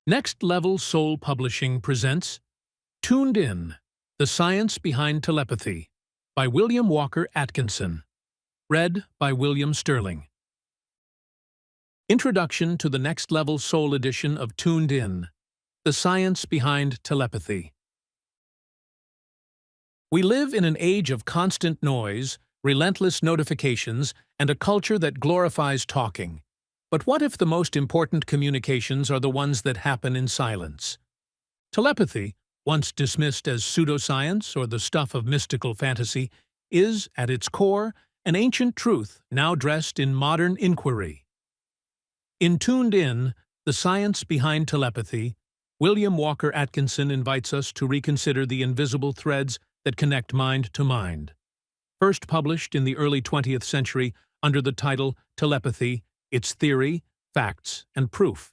Next Level Soul Publishing presents Tuned In, The Science Behind Telepathy by William Walker Atkinson. Read by William Sterling. Introduction to the Next Level Soul edition of Tuned In, The Science Behind Telepathy. We live in an age of constant noise, relentless notifications, and a culture that glorifies talking. But what if the most important communications are the ones that happen in silence? Telepathy, once dismissed as pseudoscience or the stuff of mystical fantasy, is, at its core, an ancient truth now dressed in modern inquiry. In Tuned In, The Science Behind Telepathy, William Walker Atkinson invites us to reconsider the invisible threads that connect mind to mind. First published in the early 20th century under the title Telepathy, Its Theory, Facts, and Proof,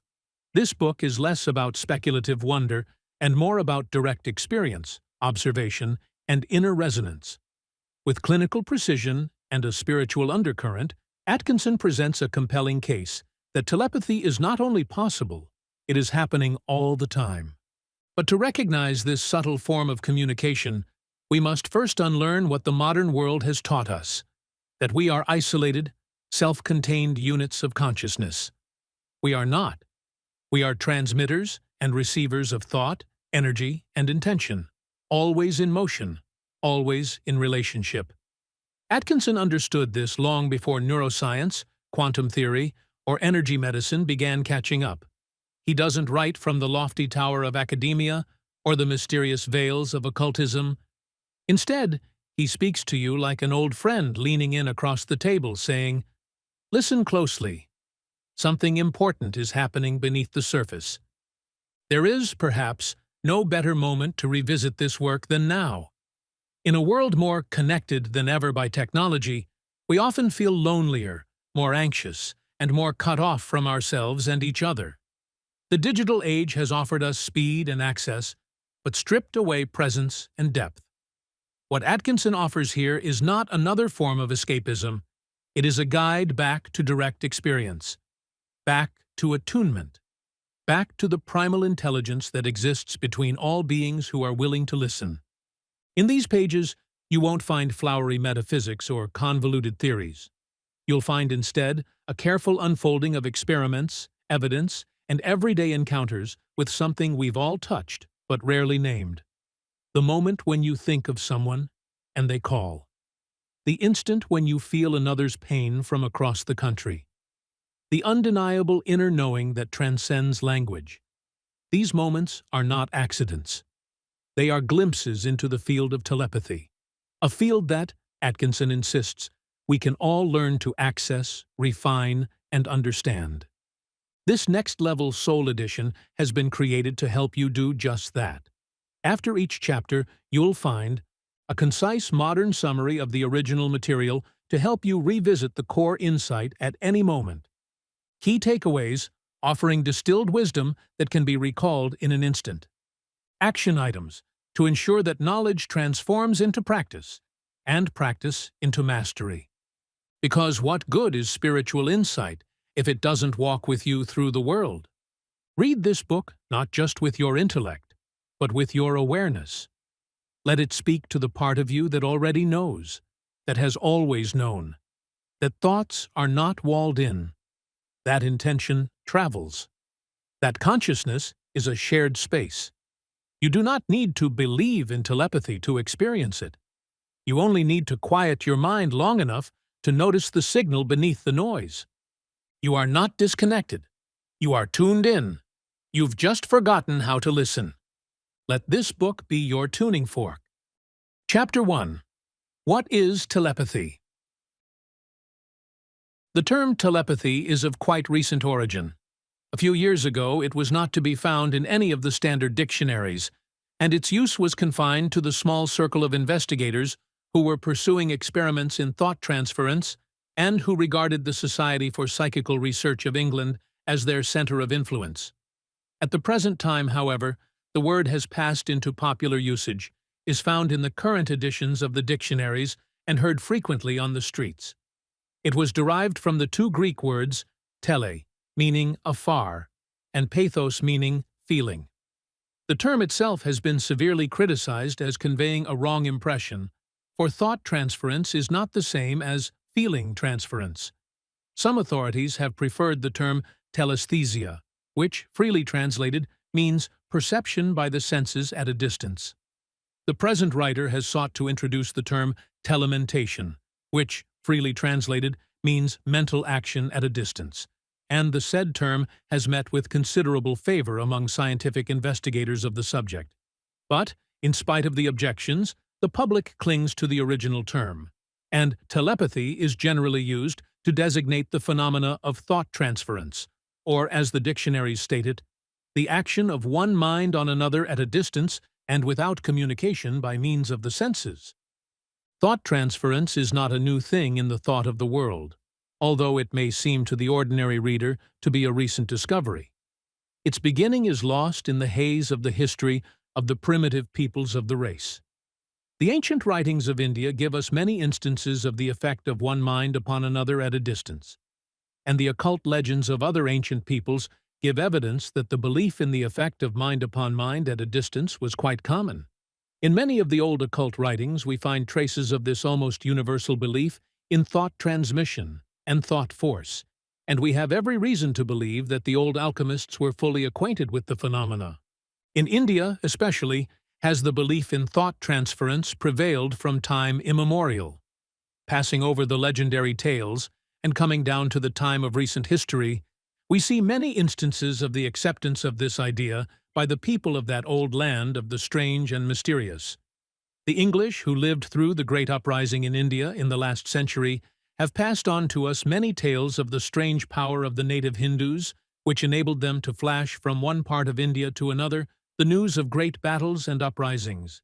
this book is less about speculative wonder and more about direct experience, observation, and inner resonance. With clinical precision and a spiritual undercurrent, Atkinson presents a compelling case that telepathy is not only possible, it is happening all the time. But to recognize this subtle form of communication, we must first unlearn what the modern world has taught us, that we are isolated, self-contained units of consciousness. We are not. We are transmitters and receivers of thought, energy, and intention, always in motion, always in relationship. Atkinson understood this long before neuroscience, quantum theory, or energy medicine began catching up. He doesn't write from the lofty tower of academia or the mysterious veils of occultism. Instead, he speaks to you like an old friend leaning in across the table, saying, "Listen closely. Something important is happening beneath the surface." There is, perhaps, no better moment to revisit this work than now. In a world more connected than ever by technology, we often feel lonelier, more anxious, and more cut off from ourselves and each other. The digital age has offered us speed and access, but stripped away presence and depth. What Atkinson offers here is not another form of escapism. It is a guide back to direct experience, back to attunement, back to the primal intelligence that exists between all beings who are willing to listen. In these pages, you won't find flowery metaphysics or convoluted theories. You'll find instead a careful unfolding of experiments, evidence, and everyday encounters with something we've all touched but rarely named. The moment when you think of someone and they call. The instant when you feel another's pain from across the country. The undeniable inner knowing that transcends language. These moments are not accidents. They are glimpses into the field of telepathy, a field that, Atkinson insists, we can all learn to access, refine, and understand. This Next Level Soul edition has been created to help you do just that. After each chapter, you'll find a concise modern summary of the original material to help you revisit the core insight at any moment. Key takeaways, offering distilled wisdom that can be recalled in an instant. Action items, to ensure that knowledge transforms into practice, and practice into mastery. Because what good is spiritual insight if it doesn't walk with you through the world? Read this book not just with your intellect, but with your awareness. Let it speak to the part of you that already knows, that has always known, that thoughts are not walled in, that intention travels, that consciousness is a shared space. You do not need to believe in telepathy to experience it. You only need to quiet your mind long enough to notice the signal beneath the noise. You are not disconnected. You are tuned in. You've just forgotten how to listen. Let this book be your tuning fork. Chapter 1. What is telepathy? The term telepathy is of quite recent origin. A few years ago, it was not to be found in any of the standard dictionaries, and its use was confined to the small circle of investigators who were pursuing experiments in thought transference and who regarded the Society for Psychical Research of England as their center of influence. At the present time, however, the word has passed into popular usage, is found in the current editions of the dictionaries, and heard frequently on the streets. It was derived from the two Greek words tele, meaning afar, and pathos, meaning feeling. The term itself has been severely criticized as conveying a wrong impression, for thought transference is not the same as feeling transference. Some authorities have preferred the term telesthesia, which, freely translated, means perception by the senses at a distance. The present writer has sought to introduce the term telementation, which, freely translated, means mental action at a distance, and the said term has met with considerable favor among scientific investigators of the subject. But, in spite of the objections, the public clings to the original term, and telepathy is generally used to designate the phenomena of thought transference, or as the dictionaries state it, the action of one mind on another at a distance and without communication by means of the senses. Thought transference is not a new thing in the thought of the world, although it may seem to the ordinary reader to be a recent discovery. Its beginning is lost in the haze of the history of the primitive peoples of the race. The ancient writings of India give us many instances of the effect of one mind upon another at a distance, and the occult legends of other ancient peoples give evidence that the belief in the effect of mind upon mind at a distance was quite common. In many of the old occult writings, we find traces of this almost universal belief in thought transmission and thought force, and we have every reason to believe that the old alchemists were fully acquainted with the phenomena. In India, especially, has the belief in thought transference prevailed from time immemorial. Passing over the legendary tales and coming down to the time of recent history, we see many instances of the acceptance of this idea by the people of that old land of the strange and mysterious. The English, who lived through the great uprising in India in the last century, have passed on to us many tales of the strange power of the native Hindus, which enabled them to flash from one part of India to another the news of great battles and uprisings.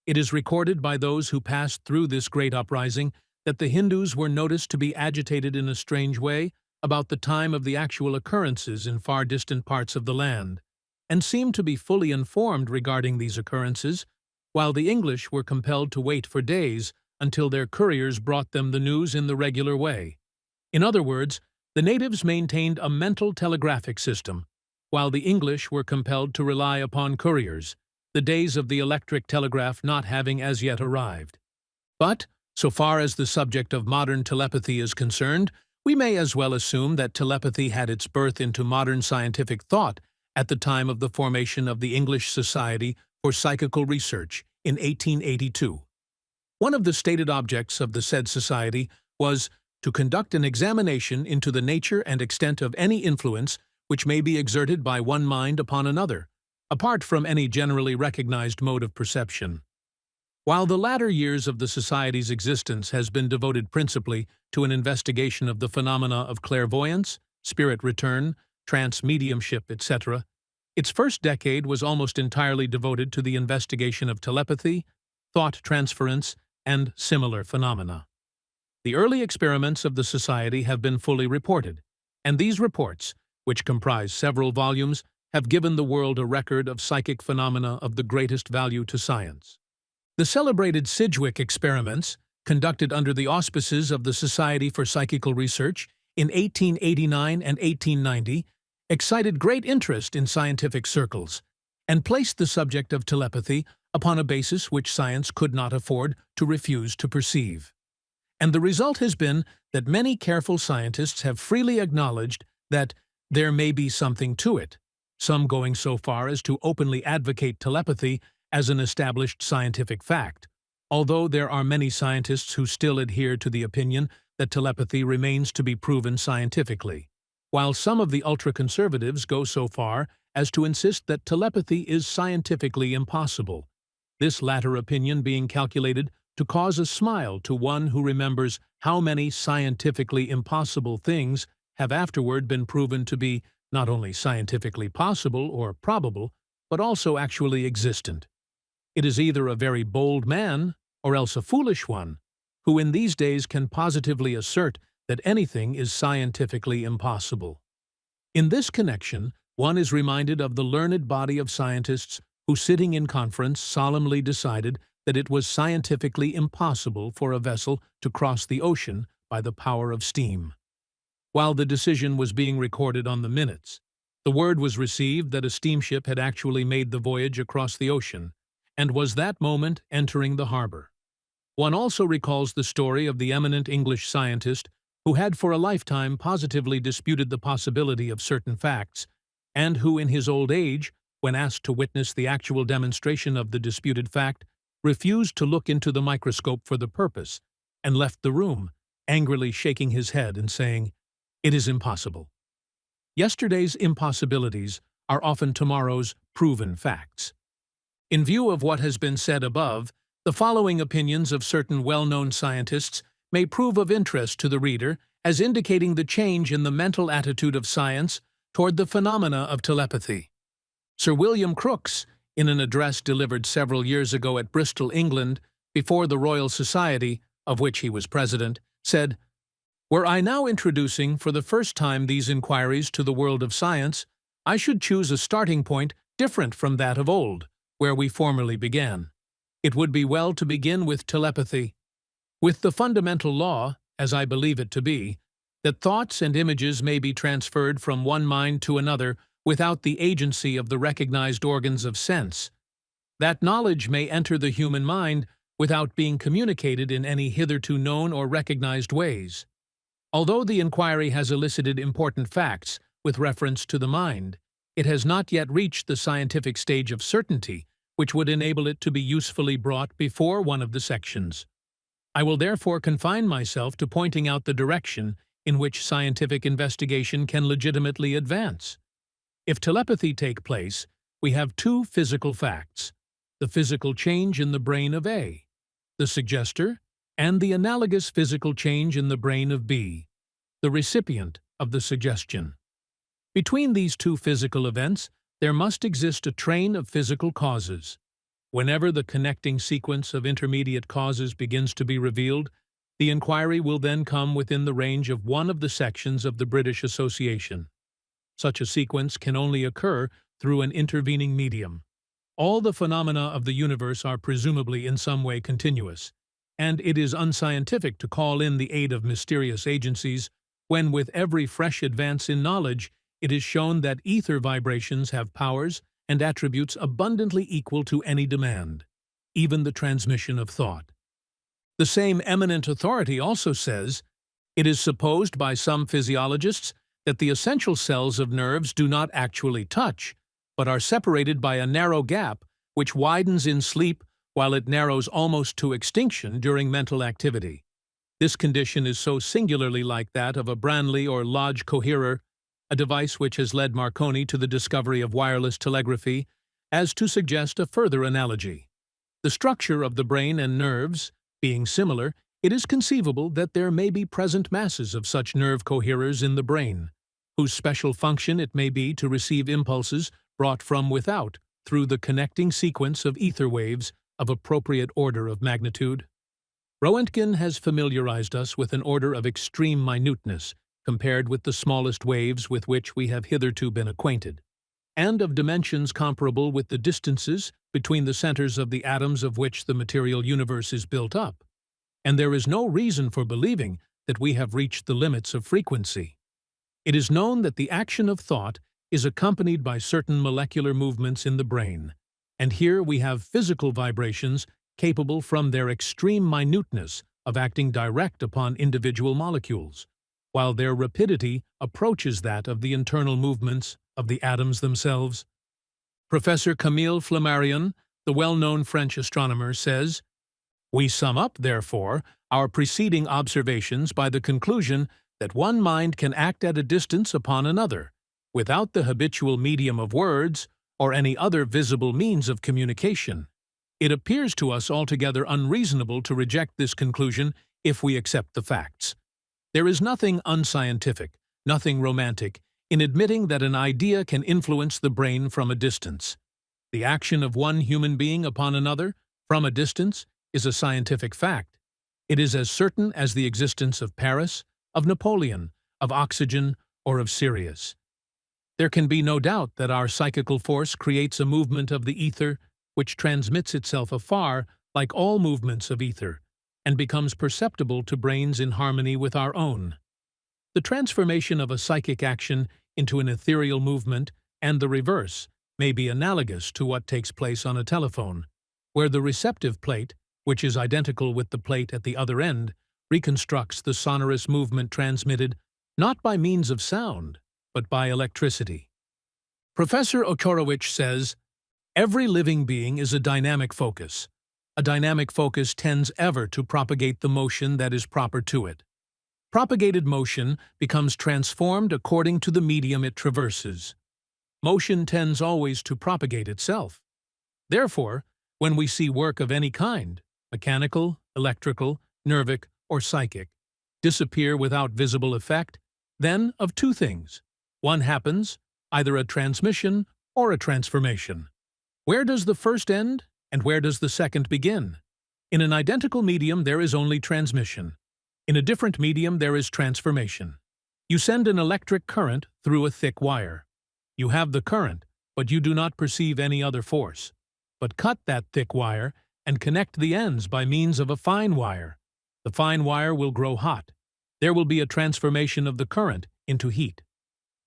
It is recorded by those who passed through this great uprising that the Hindus were noticed to be agitated in a strange way about the time of the actual occurrences in far distant parts of the land, and seemed to be fully informed regarding these occurrences, while the English were compelled to wait for days until their couriers brought them the news in the regular way. In other words, the natives maintained a mental telegraphic system, while the English were compelled to rely upon couriers, the days of the electric telegraph not having as yet arrived. But, so far as the subject of modern telepathy is concerned, we may as well assume that telepathy had its birth into modern scientific thought at the time of the formation of the English Society for Psychical Research in 1882. One of the stated objects of the said society was to conduct an examination into the nature and extent of any influence which may be exerted by one mind upon another, apart from any generally recognized mode of perception. While the latter years of the Society's existence has been devoted principally to an investigation of the phenomena of clairvoyance, spirit return, trance mediumship, etc., its first decade was almost entirely devoted to the investigation of telepathy, thought transference, and similar phenomena. The early experiments of the Society have been fully reported, and these reports, which comprise several volumes, have given the world a record of psychic phenomena of the greatest value to science. The celebrated Sidgwick experiments, conducted under the auspices of the Society for Psychical Research in 1889 and 1890, excited great interest in scientific circles, and placed the subject of telepathy upon a basis which science could not afford to refuse to perceive. And the result has been that many careful scientists have freely acknowledged that there may be something to it, some going so far as to openly advocate telepathy as an established scientific fact, although there are many scientists who still adhere to the opinion that telepathy remains to be proven scientifically, while some of the ultra-conservatives go so far as to insist that telepathy is scientifically impossible, this latter opinion being calculated to cause a smile to one who remembers how many scientifically impossible things have afterward been proven to be not only scientifically possible or probable, but also actually existent. It is either a very bold man, or else a foolish one, who in these days can positively assert that anything is scientifically impossible. In this connection, one is reminded of the learned body of scientists who, sitting in conference, solemnly decided that it was scientifically impossible for a vessel to cross the ocean by the power of steam. While the decision was being recorded on the minutes, The word was received that a steamship had actually made the voyage across the ocean, and was that moment entering the harbor. One also recalls the story of the eminent English scientist who had for a lifetime positively disputed the possibility of certain facts, and who in his old age, when asked to witness the actual demonstration of the disputed fact, refused to look into the microscope for the purpose, and left the room, angrily shaking his head and saying, "It is impossible." Yesterday's impossibilities are often tomorrow's proven facts. In view of what has been said above, the following opinions of certain well-known scientists may prove of interest to the reader as indicating the change in the mental attitude of science toward the phenomena of telepathy. Sir William Crookes, in an address delivered several years ago at Bristol, England, before the Royal Society, of which he was president, said, "Were I now introducing for the first time these inquiries to the world of science, I should choose a starting point different from that of old, where we formerly began. It would be well to begin with telepathy, with the fundamental law, as I believe it to be, that thoughts and images may be transferred from one mind to another without the agency of the recognized organs of sense, that knowledge may enter the human mind without being communicated in any hitherto known or recognized ways. Although the inquiry has elicited important facts with reference to the mind, it has not yet reached the scientific stage of certainty which would enable it to be usefully brought before one of the sections. I will therefore confine myself to pointing out the direction in which scientific investigation can legitimately advance. If telepathy take place, we have two physical facts: the physical change in the brain of A, the suggester, and the analogous physical change in the brain of B, the recipient of the suggestion. Between these two physical events, there must exist a train of physical causes. Whenever the connecting sequence of intermediate causes begins to be revealed, the inquiry will then come within the range of one of the sections of the British Association. Such a sequence can only occur through an intervening medium. All the phenomena of the universe are presumably in some way continuous, and it is unscientific to call in the aid of mysterious agencies when, with every fresh advance in knowledge, it is shown that ether vibrations have powers and attributes abundantly equal to any demand, even the transmission of thought. The same eminent authority also says, "It is supposed by some physiologists that the essential cells of nerves do not actually touch, but are separated by a narrow gap which widens in sleep while it narrows almost to extinction during mental activity. This condition is so singularly like that of a Branly or Lodge coherer, a device which has led Marconi to the discovery of wireless telegraphy, as to suggest a further analogy. The structure of the brain and nerves being similar, it is conceivable that there may be present masses of such nerve coherers in the brain, whose special function it may be to receive impulses brought from without through the connecting sequence of ether waves of appropriate order of magnitude." Roentgen has familiarized us with an order of extreme minuteness compared with the smallest waves with which we have hitherto been acquainted, and of dimensions comparable with the distances between the centers of the atoms of which the material universe is built up, and there is no reason for believing that we have reached the limits of frequency. It is known that the action of thought is accompanied by certain molecular movements in the brain, and here we have physical vibrations capable from their extreme minuteness of acting direct upon individual molecules, while their rapidity approaches that of the internal movements of the atoms themselves. Professor Camille Flammarion, the well-known French astronomer, says, "We sum up, therefore, our preceding observations by the conclusion that one mind can act at a distance upon another, without the habitual medium of words or any other visible means of communication. It appears to us altogether unreasonable to reject this conclusion if we accept the facts. There is nothing unscientific, nothing romantic, in admitting that an idea can influence the brain from a distance. The action of one human being upon another, from a distance, is a scientific fact. It is as certain as the existence of Paris, of Napoleon, of oxygen, or of Sirius. There can be no doubt that our psychical force creates a movement of the ether which transmits itself afar like all movements of ether, and becomes perceptible to brains in harmony with our own. The transformation of a psychic action into an ethereal movement, and the reverse may be analogous to what takes place on a telephone, where the receptive plate, which is identical with the plate at the other end, reconstructs the sonorous movement transmitted not by means of sound, but by electricity. Professor Okorowicz says, "Every living being is a dynamic focus. A dynamic focus tends ever to propagate the motion that is proper to it. Propagated motion becomes transformed according to the medium it traverses. Motion tends always to propagate itself. Therefore, when we see work of any kind, mechanical, electrical, nervic, or psychic, disappear without visible effect, then of two things. One happens, either a transmission or a transformation. Where does the first end, and where does the second begin? In an identical medium there is only transmission. In a different medium there is transformation. You send an electric current through a thick wire. You have the current, but you do not perceive any other force. But cut that thick wire and connect the ends by means of a fine wire. The fine wire will grow hot. There will be a transformation of the current into heat.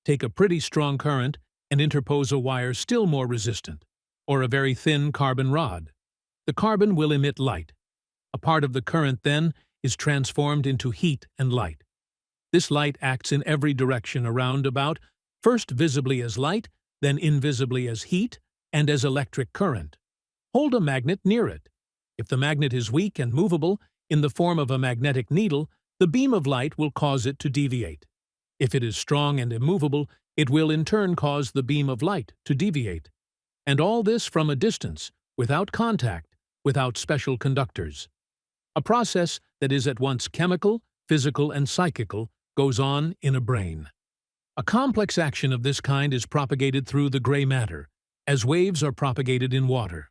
Take a pretty strong current and interpose a wire still more resistant, or a very thin carbon rod. The carbon will emit light. A part of the current, then, is transformed into heat and light. This light acts in every direction around about, first visibly as light, then invisibly as heat, and as electric current. Hold a magnet near it. If the magnet is weak and movable, in the form of a magnetic needle, the beam of light will cause it to deviate. If it is strong and immovable, it will in turn cause the beam of light to deviate. And all this from a distance, without contact, without special conductors. A process that is at once chemical, physical, and psychical goes on in a brain. A complex action of this kind is propagated through the gray matter, as waves are propagated in water.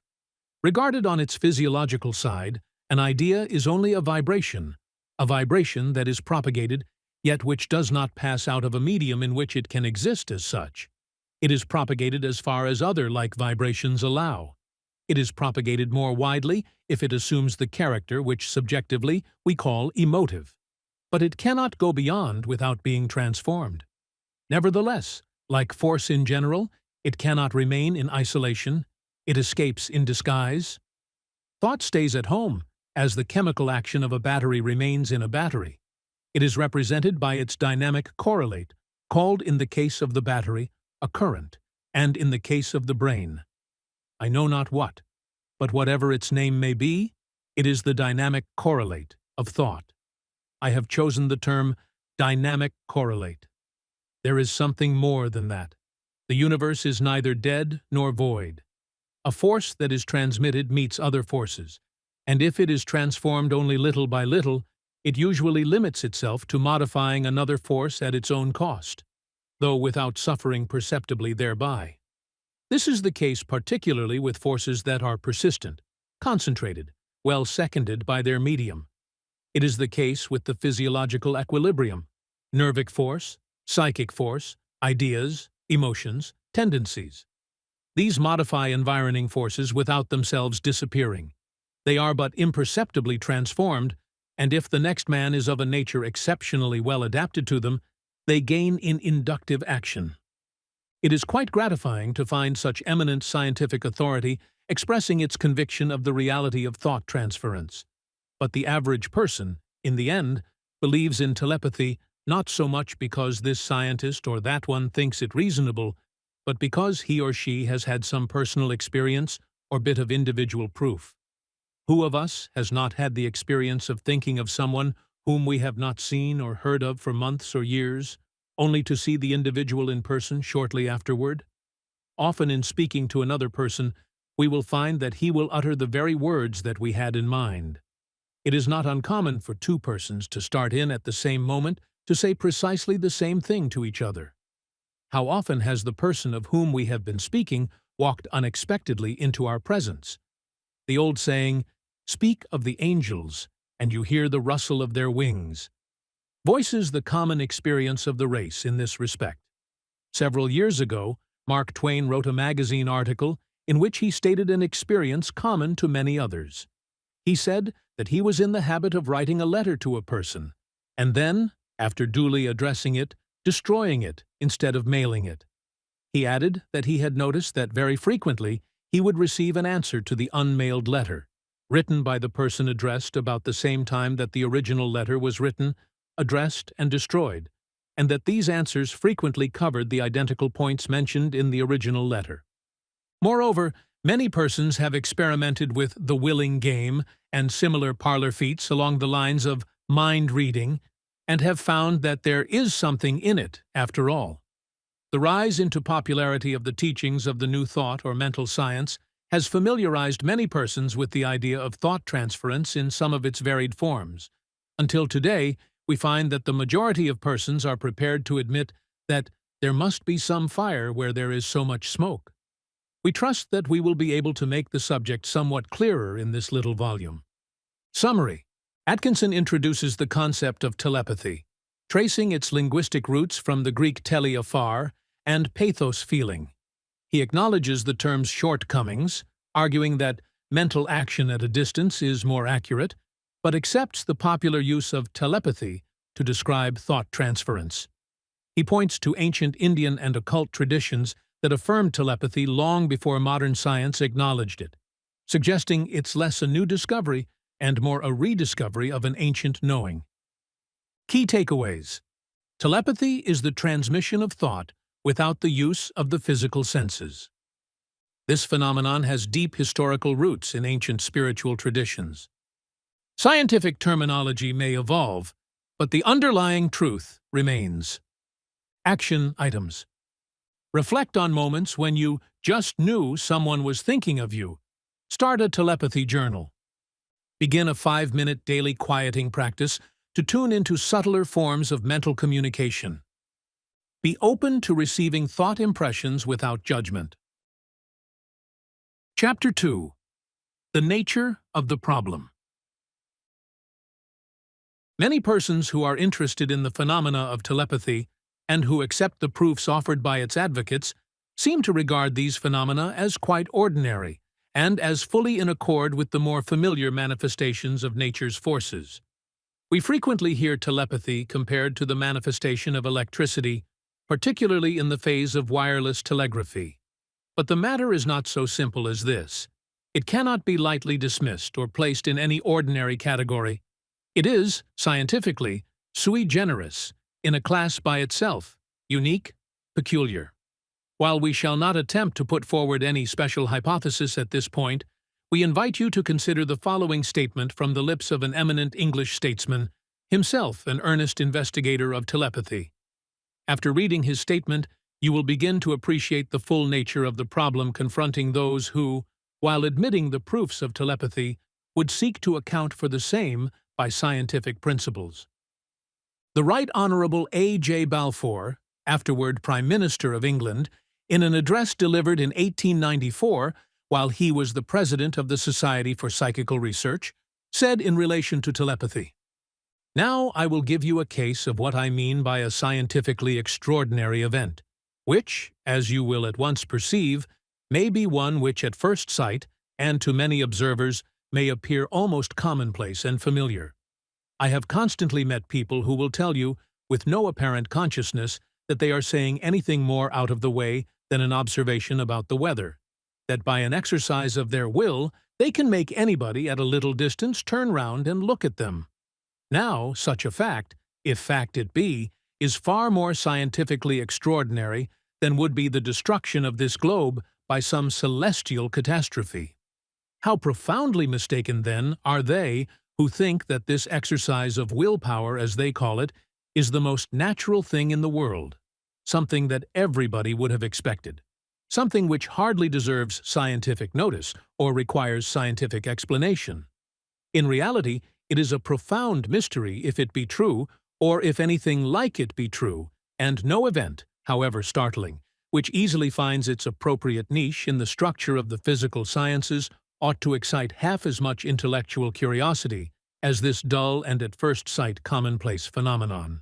Regarded on its physiological side, an idea is only a vibration that is propagated, yet which does not pass out of a medium in which it can exist as such. It is propagated as far as other like vibrations allow. It is propagated more widely if it assumes the character which subjectively we call emotive. But it cannot go beyond without being transformed. Nevertheless, like force in general, it cannot remain in isolation. It escapes in disguise. Thought stays at home, as the chemical action of a battery remains in a battery. It is represented by its dynamic correlate, called in the case of the battery a current, and in the case of the brain, I know not what, but whatever its name may be, it is the dynamic correlate of thought. I have chosen the term dynamic correlate. There is something more than that. The universe is neither dead nor void. A force that is transmitted meets other forces, and if it is transformed only little by little, it usually limits itself to modifying another force at its own cost, though without suffering perceptibly thereby. This is the case particularly with forces that are persistent, concentrated, well seconded by their medium. It is the case with the physiological equilibrium, nervic force, psychic force, ideas, emotions, tendencies. These modify environing forces without themselves disappearing. They are but imperceptibly transformed, and if the next man is of a nature exceptionally well adapted to them, they gain in inductive action. It is quite gratifying to find such eminent scientific authority expressing its conviction of the reality of thought transference. But the average person, in the end, believes in telepathy not so much because this scientist or that one thinks it reasonable, but because he or she has had some personal experience or bit of individual proof. Who of us has not had the experience of thinking of someone whom we have not seen or heard of for months or years, only to see the individual in person shortly afterward? Often in speaking to another person, we will find that he will utter the very words that we had in mind. It is not uncommon for two persons to start in at the same moment to say precisely the same thing to each other. How often has the person of whom we have been speaking walked unexpectedly into our presence? The old saying, "Speak of the angels, and you hear the rustle of their wings," voices the common experience of the race in this respect. Several years ago, Mark Twain wrote a magazine article in which he stated an experience common to many others. He said that he was in the habit of writing a letter to a person, and then, after duly addressing it, destroying it instead of mailing it. He added that he had noticed that very frequently he would receive an answer to the unmailed letter, written by the person addressed about the same time that the original letter was written, addressed, and destroyed, and that these answers frequently covered the identical points mentioned in the original letter. Moreover, many persons have experimented with the willing game and similar parlor feats along the lines of mind reading and have found that there is something in it after all. The rise into popularity of the teachings of the New Thought or mental science has familiarized many persons with the idea of thought transference in some of its varied forms. Until today, we find that the majority of persons are prepared to admit that there must be some fire where there is so much smoke. We trust that we will be able to make the subject somewhat clearer in this little volume. Summary. Atkinson introduces the concept of telepathy, tracing its linguistic roots from the Greek tele afar and pathos feeling. He acknowledges the term's shortcomings, arguing that mental action at a distance is more accurate, but accepts the popular use of telepathy to describe thought transference. He points to ancient Indian and occult traditions that affirmed telepathy long before modern science acknowledged it, suggesting it's less a new discovery and more a rediscovery of an ancient knowing. Key takeaways. Telepathy is the transmission of thought without the use of the physical senses. This phenomenon has deep historical roots in ancient spiritual traditions. Scientific terminology may evolve, but the underlying truth remains. Action items. Reflect on moments when you just knew someone was thinking of you. Start a telepathy journal. Begin a 5-minute daily quieting practice to tune into subtler forms of mental communication. Be open to receiving thought impressions without judgment. Chapter 2. The Nature of the Problem. Many persons who are interested in the phenomena of telepathy and who accept the proofs offered by its advocates seem to regard these phenomena as quite ordinary and as fully in accord with the more familiar manifestations of nature's forces. We frequently hear telepathy compared to the manifestation of electricity, particularly in the phase of wireless telegraphy. But the matter is not so simple as this. It cannot be lightly dismissed or placed in any ordinary category. It is, scientifically, sui generis, in a class by itself, unique, peculiar. While we shall not attempt to put forward any special hypothesis at this point, we invite you to consider the following statement from the lips of an eminent English statesman, himself an earnest investigator of telepathy. After reading his statement, you will begin to appreciate the full nature of the problem confronting those who, while admitting the proofs of telepathy, would seek to account for the same by scientific principles. The Right Honourable A.J. Balfour, afterward Prime Minister of England, in an address delivered in 1894, while he was the president of the Society for Psychical Research, said in relation to telepathy, "Now I will give you a case of what I mean by a scientifically extraordinary event, which, as you will at once perceive, may be one which at first sight, and to many observers, may appear almost commonplace and familiar. I have constantly met people who will tell you, with no apparent consciousness, that they are saying anything more out of the way than an observation about the weather, that by an exercise of their will they can make anybody at a little distance turn round and look at them. Now, such a fact, if fact it be, is far more scientifically extraordinary than would be the destruction of this globe by some celestial catastrophe. How profoundly mistaken, then, are they who think that this exercise of willpower, as they call it, is the most natural thing in the world, something that everybody would have expected, something which hardly deserves scientific notice or requires scientific explanation. In reality, it is a profound mystery if it be true, or if anything like it be true, and no event, however startling, which easily finds its appropriate niche in the structure of the physical sciences, ought to excite half as much intellectual curiosity as this dull and at first sight commonplace phenomenon.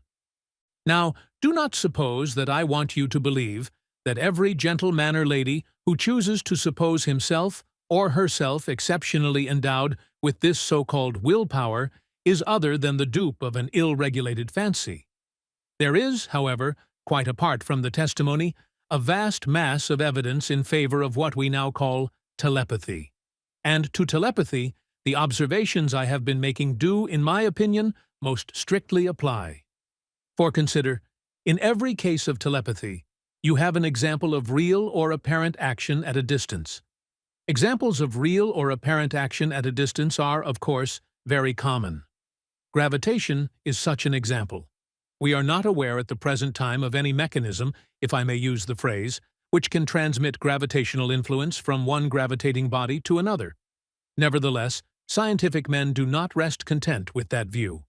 Now, do not suppose that I want you to believe that every gentle-manner lady who chooses to suppose himself or herself exceptionally endowed with this so-called willpower is other than the dupe of an ill-regulated fancy. There is, however, quite apart from the testimony, a vast mass of evidence in favor of what we now call telepathy. And to telepathy, the observations I have been making do, in my opinion, most strictly apply. For consider, in every case of telepathy, you have an example of real or apparent action at a distance. Examples of real or apparent action at a distance are, of course, very common. Gravitation is such an example. We are not aware at the present time of any mechanism, if I may use the phrase, which can transmit gravitational influence from one gravitating body to another. Nevertheless, scientific men do not rest content with that view.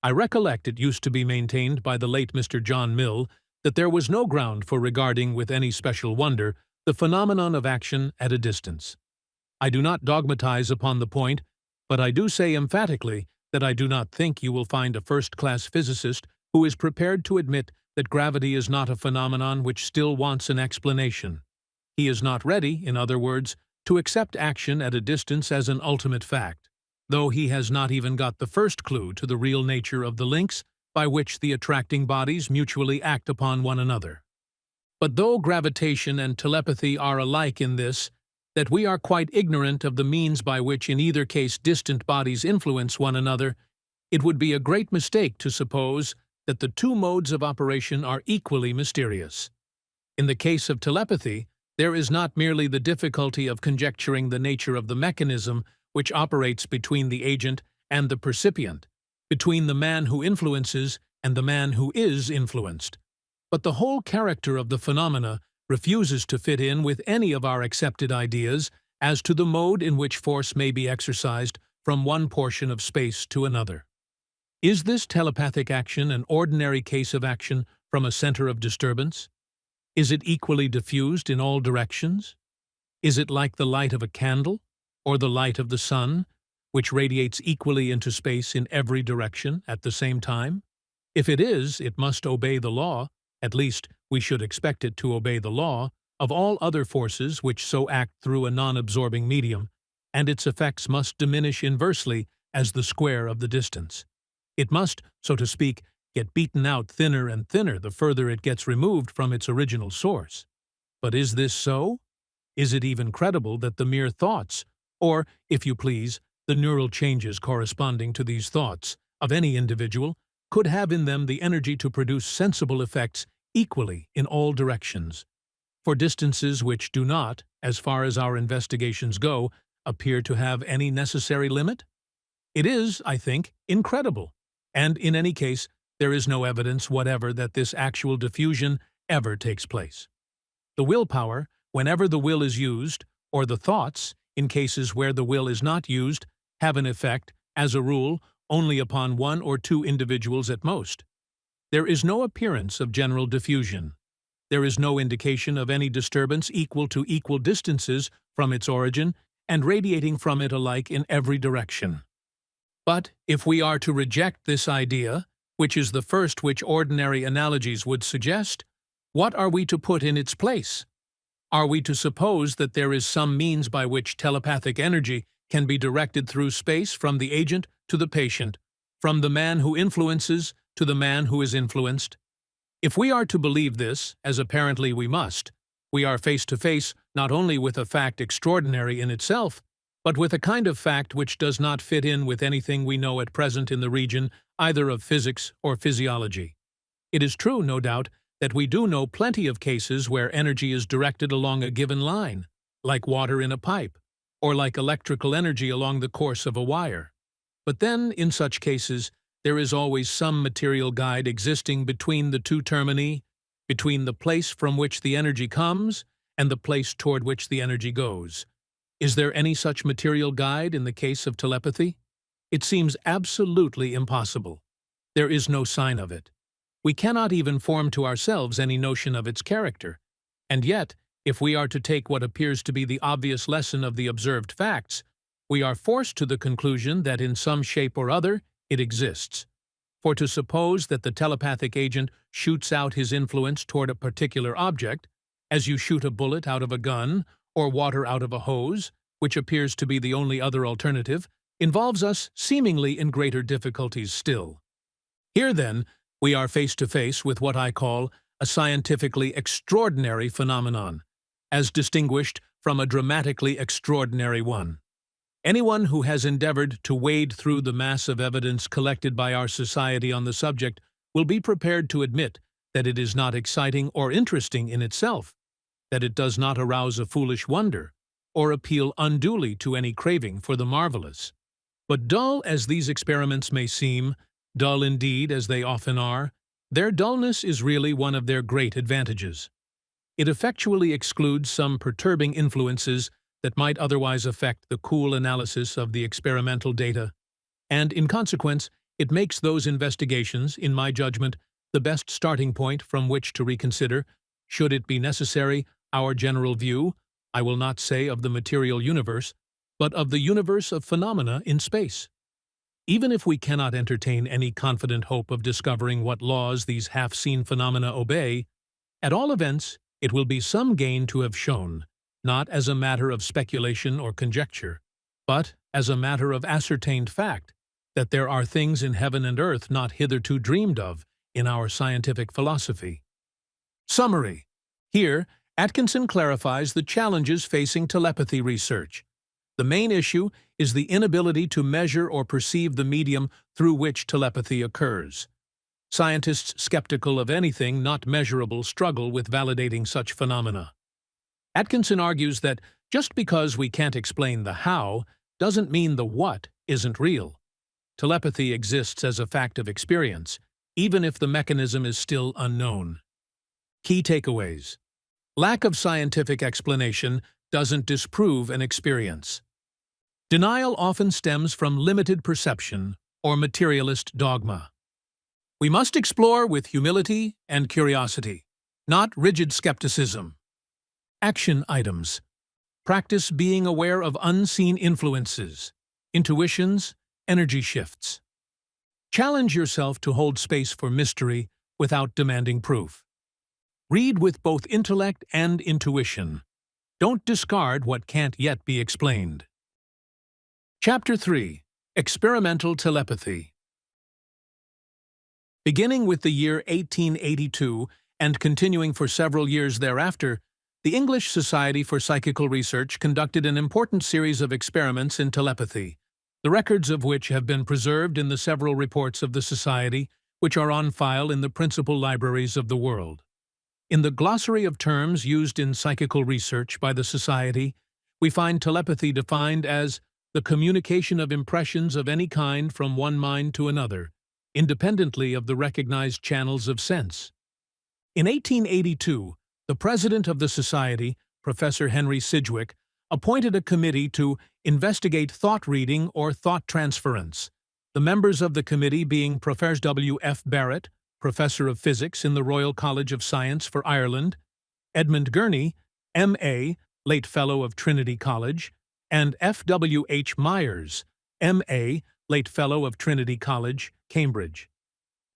I recollect it used to be maintained by the late Mr. John Mill that there was no ground for regarding with any special wonder the phenomenon of action at a distance. I do not dogmatize upon the point, but I do say emphatically that I do not think you will find a first-class physicist who is prepared to admit that gravity is not a phenomenon which still wants an explanation. He is not ready, in other words, to accept action at a distance as an ultimate fact, though he has not even got the first clue to the real nature of the links by which the attracting bodies mutually act upon one another. But though gravitation and telepathy are alike in this, that we are quite ignorant of the means by which in either case distant bodies influence one another, it would be a great mistake to suppose that the two modes of operation are equally mysterious. In the case of telepathy, there is not merely the difficulty of conjecturing the nature of the mechanism which operates between the agent and the percipient, between the man who influences and the man who is influenced, but the whole character of the phenomena refuses to fit in with any of our accepted ideas as to the mode in which force may be exercised from one portion of space to another. Is this telepathic action an ordinary case of action from a center of disturbance? Is it equally diffused in all directions? Is it like the light of a candle, or the light of the sun, which radiates equally into space in every direction at the same time? If it is, it must obey the law, at least we should expect it to obey the law, of all other forces which so act through a non-absorbing medium, and its effects must diminish inversely as the square of the distance. It must, so to speak, get beaten out thinner and thinner the further it gets removed from its original source. But is this so? Is it even credible that the mere thoughts, or, if you please, the neural changes corresponding to these thoughts, of any individual, could have in them the energy to produce sensible effects equally in all directions, for distances which do not, as far as our investigations go, appear to have any necessary limit? It is, I think, incredible, and in any case, there is no evidence whatever that this actual diffusion ever takes place. The willpower, whenever the will is used, or the thoughts, in cases where the will is not used, have an effect, as a rule, only upon one or two individuals at most. There is no appearance of general diffusion. There is no indication of any disturbance equal to equal distances from its origin and radiating from it alike in every direction. But if we are to reject this idea, which is the first which ordinary analogies would suggest, what are we to put in its place? Are we to suppose that there is some means by which telepathic energy can be directed through space from the agent to the patient, from the man who influences to the man who is influenced? If we are to believe this, as apparently we must, we are face to face not only with a fact extraordinary in itself, but with a kind of fact which does not fit in with anything we know at present in the region either of physics or physiology. It is true, no doubt, that we do know plenty of cases where energy is directed along a given line, like water in a pipe, or like electrical energy along the course of a wire. But then, in such cases, there is always some material guide existing between the two termini, between the place from which the energy comes and the place toward which the energy goes. Is there any such material guide in the case of telepathy? It seems absolutely impossible. There is no sign of it. We cannot even form to ourselves any notion of its character. And yet, if we are to take what appears to be the obvious lesson of the observed facts, we are forced to the conclusion that in some shape or other it exists. For to suppose that the telepathic agent shoots out his influence toward a particular object, as you shoot a bullet out of a gun or water out of a hose, which appears to be the only other alternative, involves us seemingly in greater difficulties still. Here, then, we are face to face with what I call a scientifically extraordinary phenomenon, as distinguished from a dramatically extraordinary one. Anyone who has endeavored to wade through the mass of evidence collected by our society on the subject will be prepared to admit that it is not exciting or interesting in itself, that it does not arouse a foolish wonder, or appeal unduly to any craving for the marvelous. But dull as these experiments may seem, dull indeed as they often are, their dullness is really one of their great advantages. It effectually excludes some perturbing influences that might otherwise affect the cool analysis of the experimental data, and in consequence, it makes those investigations, in my judgment, the best starting point from which to reconsider, should it be necessary, our general view, I will not say of the material universe, but of the universe of phenomena in space. Even if we cannot entertain any confident hope of discovering what laws these half-seen phenomena obey, at all events, it will be some gain to have shown, not as a matter of speculation or conjecture, but as a matter of ascertained fact, that there are things in heaven and earth not hitherto dreamed of in our scientific philosophy. Summary. Here, Atkinson clarifies the challenges facing telepathy research. The main issue is the inability to measure or perceive the medium through which telepathy occurs. Scientists skeptical of anything not measurable struggle with validating such phenomena. Atkinson argues that just because we can't explain the how doesn't mean the what isn't real. Telepathy exists as a fact of experience, even if the mechanism is still unknown. Key takeaways. Lack of scientific explanation doesn't disprove an experience. Denial often stems from limited perception or materialist dogma. We must explore with humility and curiosity, not rigid skepticism. Action items. Practice being aware of unseen influences, intuitions, energy shifts. Challenge yourself to hold space for mystery without demanding proof. Read with both intellect and intuition. Don't discard what can't yet be explained. Chapter 3. Experimental Telepathy. Beginning with the year 1882 and continuing for several years thereafter, the English Society for Psychical Research conducted an important series of experiments in telepathy, the records of which have been preserved in the several reports of the Society, which are on file in the principal libraries of the world. In the glossary of terms used in psychical research by the Society, we find telepathy defined as the communication of impressions of any kind from one mind to another, independently of the recognized channels of sense. In 1882, the president of the Society, Professor Henry Sidgwick, appointed a committee to investigate thought reading or thought transference, the members of the committee being Professor W. F. Barrett, Professor of Physics in the Royal College of Science for Ireland, Edmund Gurney, M.A., late Fellow of Trinity College, and F. W. H. Myers, M.A., late Fellow of Trinity College, Cambridge.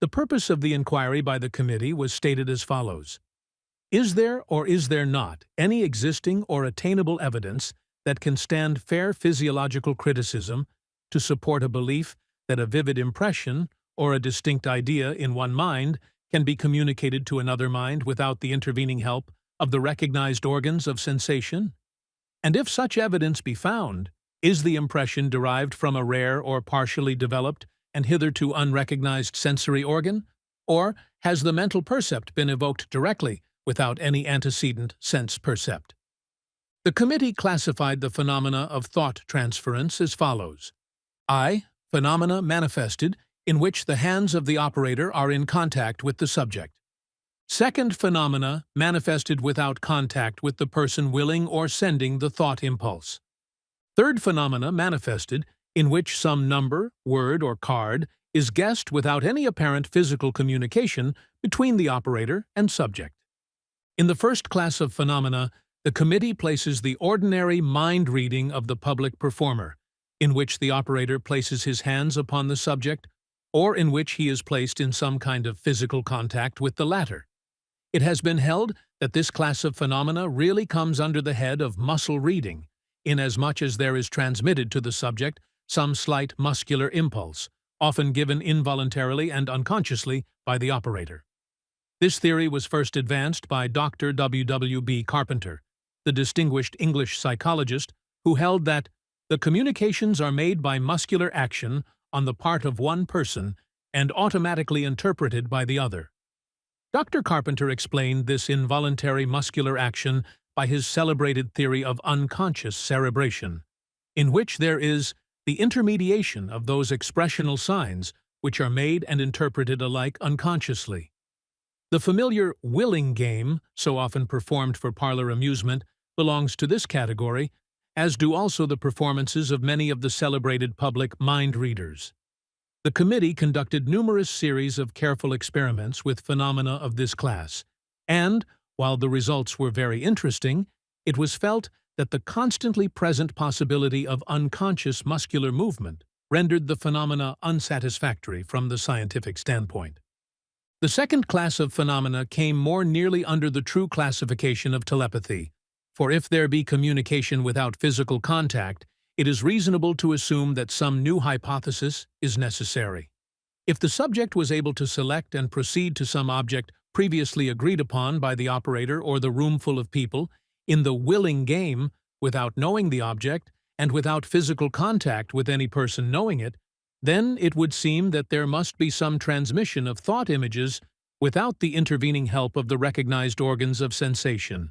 The purpose of the inquiry by the committee was stated as follows. Is there or is there not any existing or attainable evidence that can stand fair physiological criticism to support a belief that a vivid impression or a distinct idea in one mind can be communicated to another mind without the intervening help of the recognized organs of sensation? And if such evidence be found, is the impression derived from a rare or partially developed and hitherto unrecognized sensory organ, or has the mental percept been evoked directly without any antecedent sense percept? The committee classified the phenomena of thought transference as follows. I. Phenomena manifested in which the hands of the operator are in contact with the subject. Second, phenomena manifested without contact with the person willing or sending the thought impulse. Third, phenomena manifested in which some number, word, or card is guessed without any apparent physical communication between the operator and subject. In the first class of phenomena, the committee places the ordinary mind reading of the public performer, in which the operator places his hands upon the subject, or in which he is placed in some kind of physical contact with the latter. It has been held that this class of phenomena really comes under the head of muscle reading, inasmuch as there is transmitted to the subject some slight muscular impulse, often given involuntarily and unconsciously by the operator. This theory was first advanced by Dr. W. Carpenter, the distinguished English psychologist who held that the communications are made by muscular action on the part of one person and automatically interpreted by the other. Dr. Carpenter explained this involuntary muscular action by his celebrated theory of unconscious cerebration, in which there is the intermediation of those expressional signs which are made and interpreted alike unconsciously. The familiar willing game, so often performed for parlor amusement, belongs to this category, as do also the performances of many of the celebrated public mind readers. The committee conducted numerous series of careful experiments with phenomena of this class, and, while the results were very interesting, it was felt that the constantly present possibility of unconscious muscular movement rendered the phenomena unsatisfactory from the scientific standpoint. The second class of phenomena came more nearly under the true classification of telepathy, for if there be communication without physical contact, it is reasonable to assume that some new hypothesis is necessary. If the subject was able to select and proceed to some object previously agreed upon by the operator or the roomful of people, in the willing game, without knowing the object, and without physical contact with any person knowing it, then it would seem that there must be some transmission of thought images without the intervening help of the recognized organs of sensation.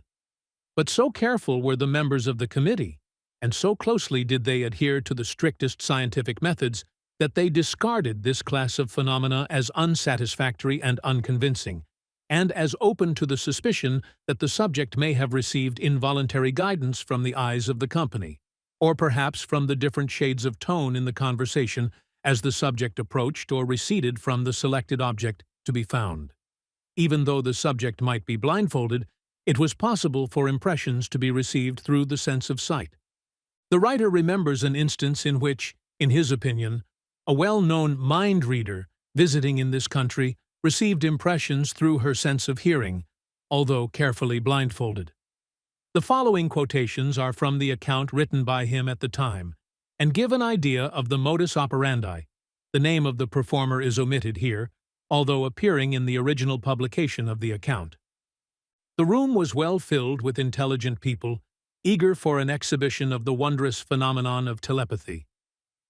But so careful were the members of the committee, and so closely did they adhere to the strictest scientific methods, that they discarded this class of phenomena as unsatisfactory and unconvincing, and as open to the suspicion that the subject may have received involuntary guidance from the eyes of the company, or perhaps from the different shades of tone in the conversation as the subject approached or receded from the selected object to be found. Even though the subject might be blindfolded, it was possible for impressions to be received through the sense of sight. The writer remembers an instance in which, in his opinion, a well-known mind reader visiting in this country received impressions through her sense of hearing, although carefully blindfolded. The following quotations are from the account written by him at the time, and give an idea of the modus operandi. The name of the performer is omitted here, although appearing in the original publication of the account. The room was well filled with intelligent people, eager for an exhibition of the wondrous phenomenon of telepathy.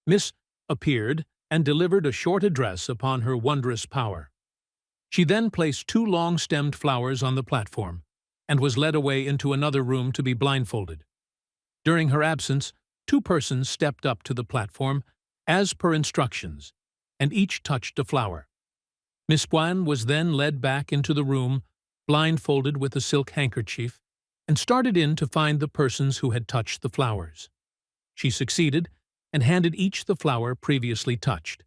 Miss appeared and delivered a short address upon her wondrous power. She then placed 2 long-stemmed flowers on the platform, and was led away into another room to be blindfolded. During her absence, 2 persons stepped up to the platform, as per instructions, and each touched a flower. Miss Guan was then led back into the room, blindfolded with a silk handkerchief, and started in to find the persons who had touched the flowers. She succeeded, and handed each the flower previously touched.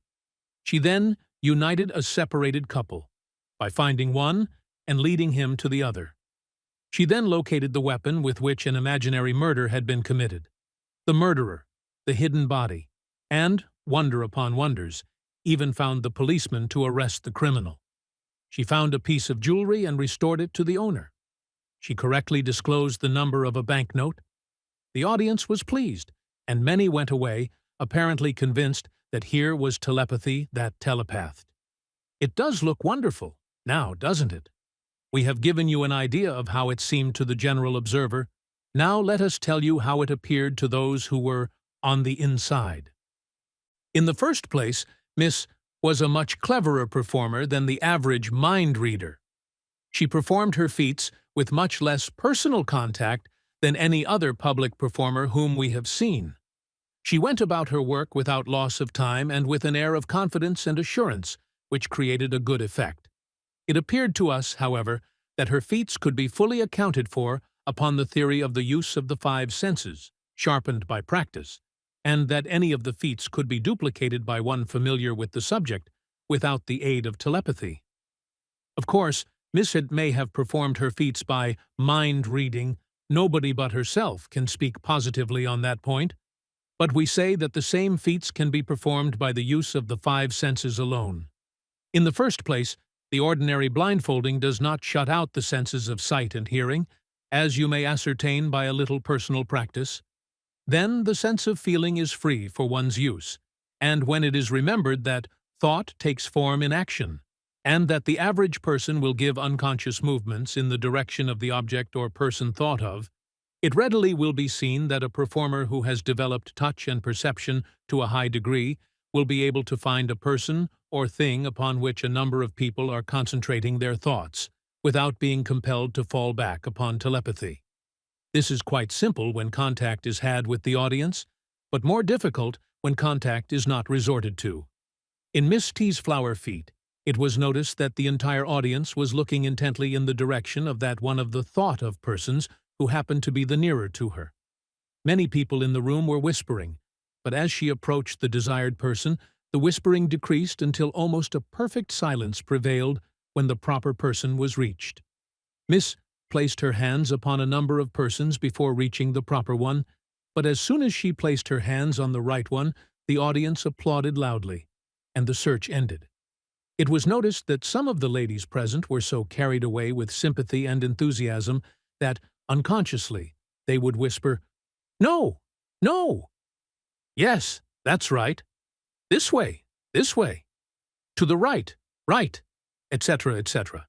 She then united a separated couple, by finding one and leading him to the other. She then located the weapon with which an imaginary murder had been committed, the murderer, the hidden body, and, wonder upon wonders, even found the policeman to arrest the criminal. She found a piece of jewelry and restored it to the owner. She correctly disclosed the number of a banknote. The audience was pleased, and many went away, apparently convinced that here was telepathy that telepathed. It does look wonderful, now, doesn't it? We have given you an idea of how it seemed to the general observer. Now let us tell you how it appeared to those who were on the inside. In the first place, Miss was a much cleverer performer than the average mind reader. She performed her feats with much less personal contact than any other public performer whom we have seen. She went about her work without loss of time and with an air of confidence and assurance, which created a good effect. It appeared to us, however, that her feats could be fully accounted for upon the theory of the use of the 5 senses, sharpened by practice, and that any of the feats could be duplicated by one familiar with the subject without the aid of telepathy. Of course, Miss may have performed her feats by mind-reading. Nobody but herself can speak positively on that point, but we say that the same feats can be performed by the use of the 5 senses alone. In the first place, the ordinary blindfolding does not shut out the senses of sight and hearing, as you may ascertain by a little personal practice. Then the sense of feeling is free for one's use, and when it is remembered that thought takes form in action, and that the average person will give unconscious movements in the direction of the object or person thought of, it readily will be seen that a performer who has developed touch and perception to a high degree will be able to find a person or thing upon which a number of people are concentrating their thoughts, without being compelled to fall back upon telepathy. This is quite simple when contact is had with the audience, but more difficult when contact is not resorted to. In Miss T's flower feet, it was noticed that the entire audience was looking intently in the direction of that one of the thought-of persons who happened to be the nearer to her. Many people in the room were whispering, but as she approached the desired person, the whispering decreased until almost a perfect silence prevailed when the proper person was reached. Miss placed her hands upon a number of persons before reaching the proper one, but as soon as she placed her hands on the right one, the audience applauded loudly, and the search ended. It was noticed that some of the ladies present were so carried away with sympathy and enthusiasm that, unconsciously, they would whisper, "No! No! Yes, that's right. This way, to the right, right," etc., etc.,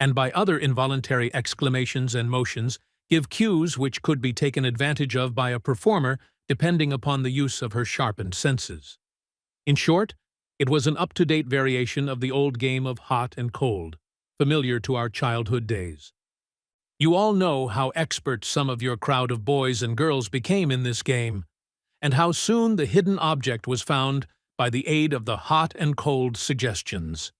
and by other involuntary exclamations and motions give cues which could be taken advantage of by a performer depending upon the use of her sharpened senses. In short, it was an up-to-date variation of the old game of hot and cold, familiar to our childhood days. You all know how expert some of your crowd of boys and girls became in this game, and how soon the hidden object was found by the aid of the hot and cold suggestions.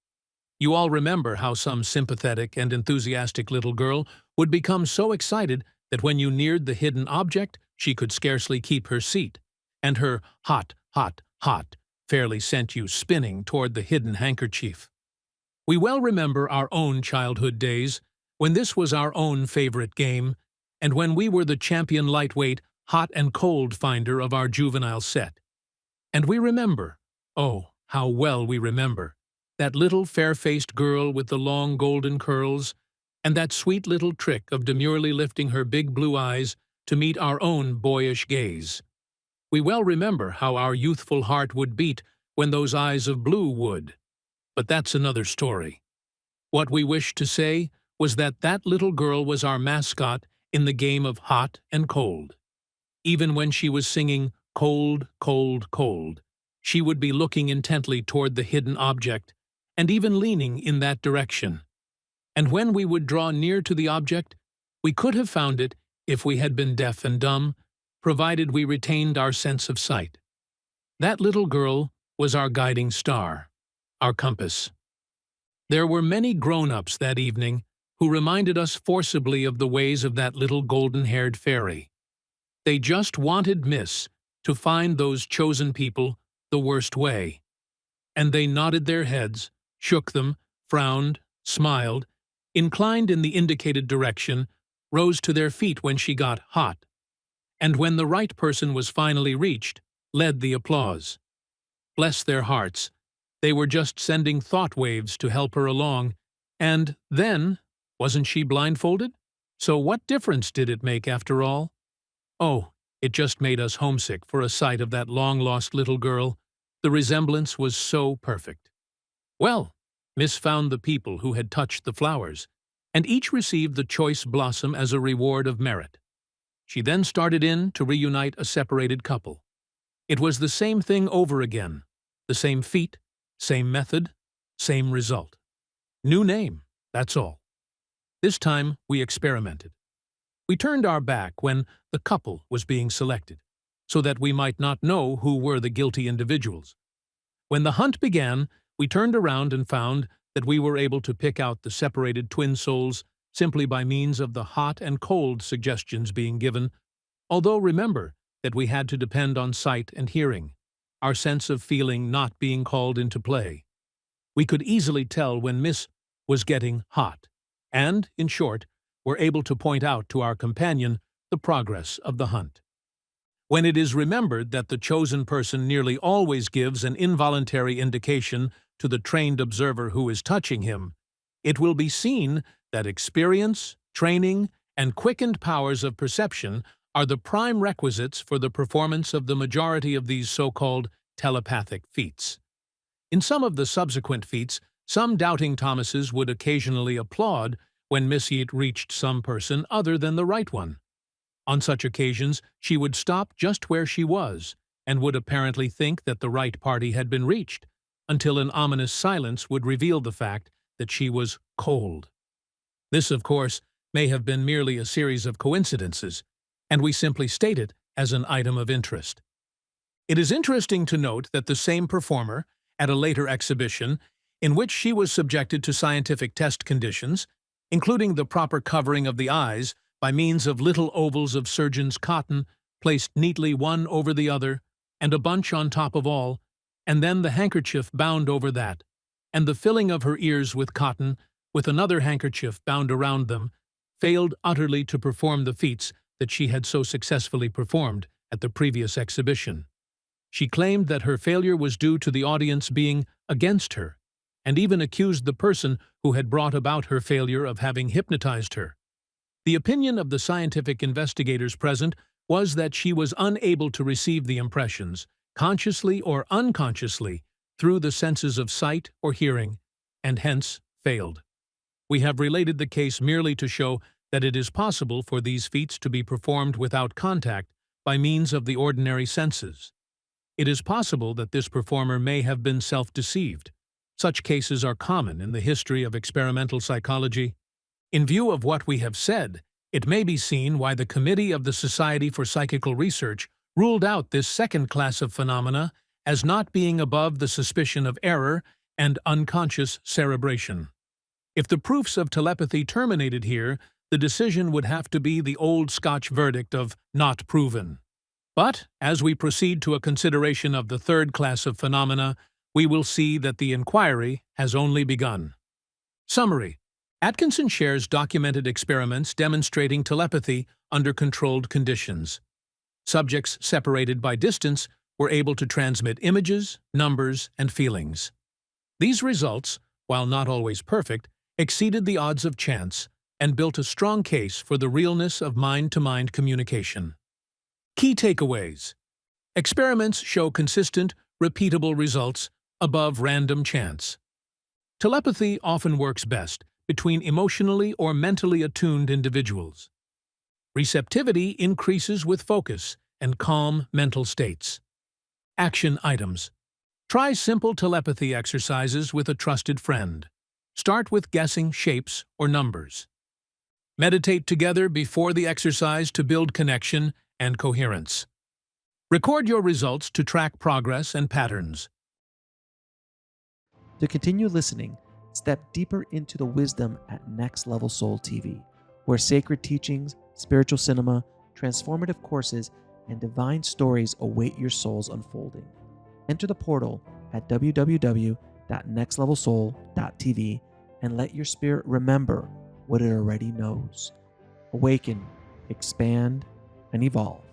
You all remember how some sympathetic and enthusiastic little girl would become so excited that when you neared the hidden object, she could scarcely keep her seat, and her hot, hot, hot fairly sent you spinning toward the hidden handkerchief. We well remember our own childhood days, when this was our own favorite game, and when we were the champion lightweight, hot and cold finder of our juvenile set. And we remember, oh, how well we remember, that little fair-faced girl with the long golden curls, and that sweet little trick of demurely lifting her big blue eyes to meet our own boyish gaze. We well remember how our youthful heart would beat when those eyes of blue would. But that's another story. What we wished to say was that that little girl was our mascot in the game of hot and cold. Even when she was singing "Cold, Cold, Cold," she would be looking intently toward the hidden object, and even leaning in that direction. And when we would draw near to the object, we could have found it if we had been deaf and dumb, provided we retained our sense of sight. That little girl was our guiding star, our compass. There were many grown-ups that evening who reminded us forcibly of the ways of that little golden-haired fairy. They just wanted Miss to find those chosen people the worst way. And they nodded their heads, shook them, frowned, smiled, inclined in the indicated direction, rose to their feet when she got hot, and when the right person was finally reached, led the applause. Bless their hearts, they were just sending thought waves to help her along, and then, wasn't she blindfolded? So what difference did it make after all? Oh, it just made us homesick for a sight of that long-lost little girl. The resemblance was so perfect. Well, Miss found the people who had touched the flowers, and each received the choice blossom as a reward of merit. She then started in to reunite a separated couple. It was the same thing over again, the same feat, same method, same result. New name, that's all. This time we experimented. We turned our back when the couple was being selected, so that we might not know who were the guilty individuals. When the hunt began, we turned around and found that we were able to pick out the separated twin souls simply by means of the hot and cold suggestions being given, although remember that we had to depend on sight and hearing, our sense of feeling not being called into play. We could easily tell when Miss was getting hot, and, in short, were able to point out to our companion the progress of the hunt. When it is remembered that the chosen person nearly always gives an involuntary indication to the trained observer who is touching him, it will be seen that experience, training, and quickened powers of perception are the prime requisites for the performance of the majority of these so-called telepathic feats. In some of the subsequent feats, Some doubting Thomases would occasionally applaud when Miss Yeat reached some person other than the right one. On such occasions, she would stop just where she was, and would apparently think that the right party had been reached, until an ominous silence would reveal the fact that she was cold. This, of course, may have been merely a series of coincidences, and we simply state it as an item of interest. It is interesting to note that the same performer, at a later exhibition, in which she was subjected to scientific test conditions, including the proper covering of the eyes by means of little ovals of surgeon's cotton placed neatly one over the other, and a bunch on top of all, and then the handkerchief bound over that, and the filling of her ears with cotton, with another handkerchief bound around them, failed utterly to perform the feats that she had so successfully performed at the previous exhibition. She claimed that her failure was due to the audience being against her, and even accused the person who had brought about her failure of having hypnotized her. The opinion of the scientific investigators present was that she was unable to receive the impressions, consciously or unconsciously, through the senses of sight or hearing, and hence failed. We have related the case merely to show that it is possible for these feats to be performed without contact by means of the ordinary senses. It is possible that this performer may have been self-deceived. Such cases are common in the history of experimental psychology. In view of what we have said, it may be seen why the Committee of the Society for Psychical Research ruled out this second class of phenomena as not being above the suspicion of error and unconscious cerebration. If the proofs of telepathy terminated here, the decision would have to be the old Scotch verdict of not proven. But, as we proceed to a consideration of the third class of phenomena, we will see that the inquiry has only begun. Summary. Atkinson shares documented experiments demonstrating telepathy under controlled conditions. Subjects separated by distance were able to transmit images, numbers, and feelings. These results, while not always perfect, exceeded the odds of chance and built a strong case for the realness of mind-to-mind communication. Key takeaways. Experiments show consistent, repeatable results above random chance. Telepathy often works best between emotionally or mentally attuned individuals. Receptivity increases with focus and calm mental states. Action items. Try simple telepathy exercises with a trusted friend. Start with guessing shapes or numbers. Meditate together before the exercise to build connection and coherence. Record your results to track progress and patterns. To continue listening, step deeper into the wisdom at Next Level Soul TV, where sacred teachings, spiritual cinema, transformative courses, and divine stories await your soul's unfolding. Enter the portal at www.nextlevelsoul.tv and let your spirit remember what it already knows. Awaken, expand, and evolve.